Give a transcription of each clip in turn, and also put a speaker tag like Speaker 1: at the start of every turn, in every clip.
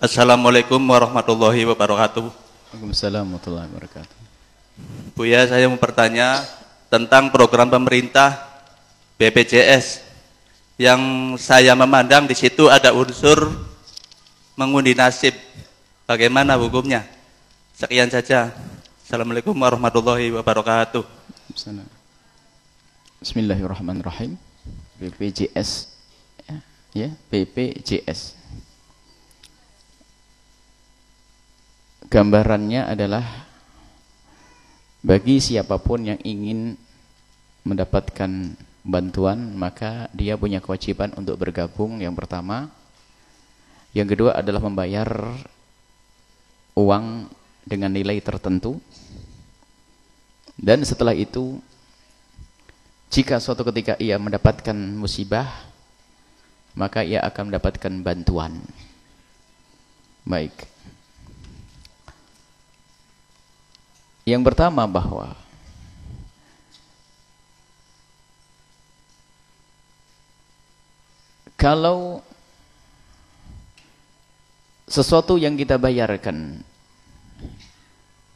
Speaker 1: Assalamualaikum warahmatullahi wabarakatuh.
Speaker 2: Waalaikumsalam warahmatullahi wabarakatuh.
Speaker 1: Buya, saya mau bertanya tentang program pemerintah BPJS yang saya memandang di situ ada unsur mengundi nasib. Bagaimana hukumnya? Sekian saja. Assalamualaikum warahmatullahi wabarakatuh.
Speaker 2: Bismillahirrahmanirrahim. BPJS, ya, BPJS. Gambarannya adalah bagi siapapun yang ingin mendapatkan bantuan, maka dia punya kewajiban untuk bergabung, yang pertama. Yang kedua adalah membayar uang dengan nilai tertentu. Dan setelah itu, jika suatu ketika ia mendapatkan musibah, maka ia akan mendapatkan bantuan. Baik. Yang pertama, bahwa kalau sesuatu yang kita bayarkan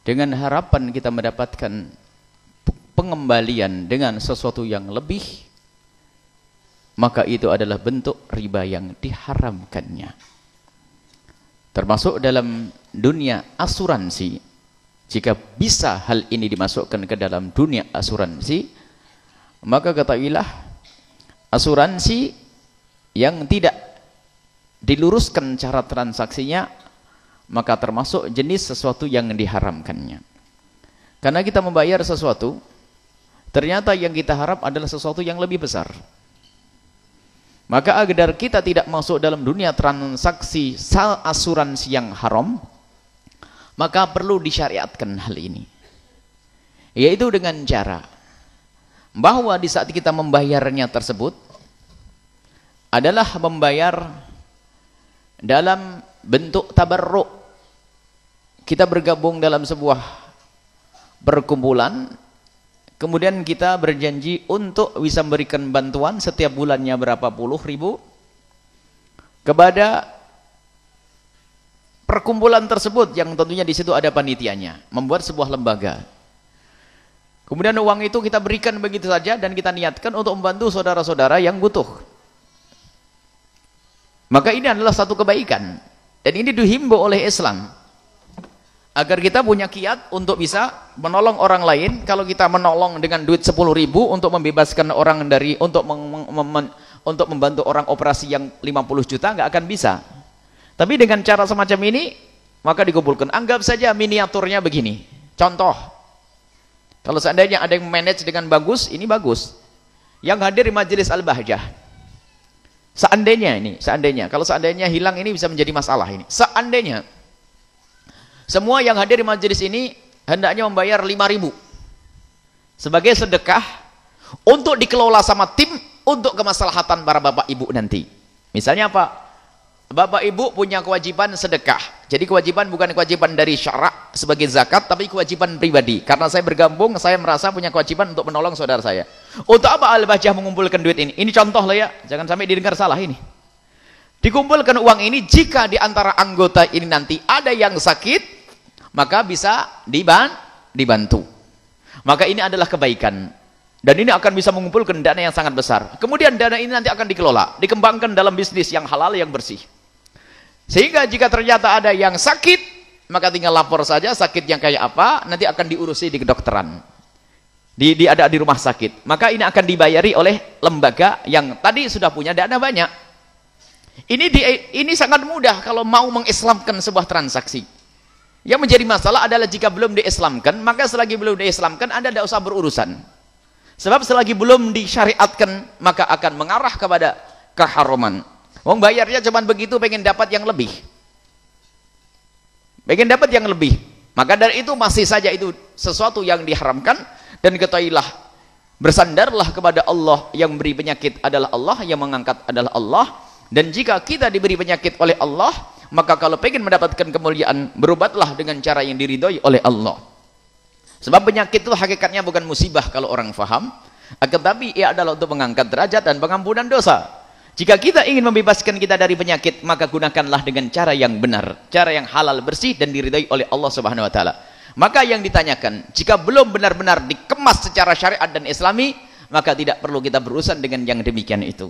Speaker 2: dengan harapan kita mendapatkan pengembalian dengan sesuatu yang lebih, maka itu adalah bentuk riba yang diharamkannya. Termasuk dalam dunia asuransi. Jika bisa hal ini dimasukkan ke dalam dunia asuransi, maka ketahuilah asuransi yang tidak diluruskan cara transaksinya, maka termasuk jenis sesuatu yang diharamkannya. Karena kita membayar sesuatu, ternyata yang kita harap adalah sesuatu yang lebih besar. Maka agar kita tidak masuk dalam dunia transaksi asuransi yang haram, maka perlu disyariatkan hal ini, yaitu dengan cara bahwa di saat kita membayarnya tersebut adalah membayar dalam bentuk tabarruk. Kita bergabung dalam sebuah perkumpulan, kemudian kita berjanji untuk bisa memberikan bantuan setiap bulannya berapa puluh ribu kepada perkumpulan tersebut, yang tentunya di situ ada panitianya, membuat sebuah lembaga. Kemudian uang itu kita berikan begitu saja dan kita niatkan untuk membantu saudara-saudara yang butuh. Maka ini adalah satu kebaikan, dan ini dihimbau oleh Islam agar kita punya kiat untuk bisa menolong orang lain. Kalau kita menolong dengan duit 10.000 untuk membebaskan orang dari untuk membantu orang operasi yang 50 juta, nggak akan bisa. Tapi dengan cara semacam ini, maka dikumpulkan. Anggap saja miniaturnya begini. Contoh, kalau seandainya ada yang manage dengan bagus, ini bagus. Yang hadir di majelis Al-Bahjah, kalau seandainya hilang, ini bisa menjadi masalah ini. Seandainya semua yang hadir di majelis ini hendaknya membayar 5.000 sebagai sedekah untuk dikelola sama tim untuk kemaslahatan para bapak ibu nanti. Misalnya apa? Bapak ibu punya kewajiban sedekah. Jadi kewajiban bukan kewajiban dari syarak sebagai zakat, tapi kewajiban pribadi. Karena saya bergabung, saya merasa punya kewajiban untuk menolong saudara saya. Untuk apa Al-Bahjah mengumpulkan duit ini? Ini contoh lah ya, jangan sampai didengar salah ini. Dikumpulkan uang ini, jika di antara anggota ini nanti ada yang sakit, maka bisa dibantu. Maka ini adalah kebaikan. Dan ini akan bisa mengumpulkan dana yang sangat besar. Kemudian dana ini nanti akan dikelola, dikembangkan dalam bisnis yang halal, yang bersih. Sehingga jika ternyata ada yang sakit, maka tinggal lapor saja sakit yang kayak apa, nanti akan diurusi di kedokteran. Ada di rumah sakit. Maka ini akan dibayari oleh lembaga yang tadi sudah punya dana banyak. Ini sangat mudah kalau mau mengislamkan sebuah transaksi. Yang menjadi masalah adalah jika belum diislamkan, maka selagi belum diislamkan Anda tidak usah berurusan. Sebab selagi belum disyariatkan, maka akan mengarah kepada keharaman. Wong bayarnya cuma begitu, pengen dapat yang lebih. Maka dari itu masih saja itu sesuatu yang diharamkan. Dan ketahuilah, bersandarlah kepada Allah. Yang memberi penyakit adalah Allah, yang mengangkat adalah Allah. Dan jika kita diberi penyakit oleh Allah, maka kalau pengen mendapatkan kemuliaan, berobatlah dengan cara yang diridhoi oleh Allah. Sebab penyakit itu hakikatnya bukan musibah kalau orang faham, tetapi ia adalah untuk mengangkat derajat dan pengampunan dosa. Jika kita ingin membebaskan kita dari penyakit, maka gunakanlah dengan cara yang benar, cara yang halal, bersih dan diridhai oleh Allah Subhanahu wa taala. Maka yang ditanyakan, jika belum benar-benar dikemas secara syariat dan islami, maka tidak perlu kita berurusan dengan yang demikian itu.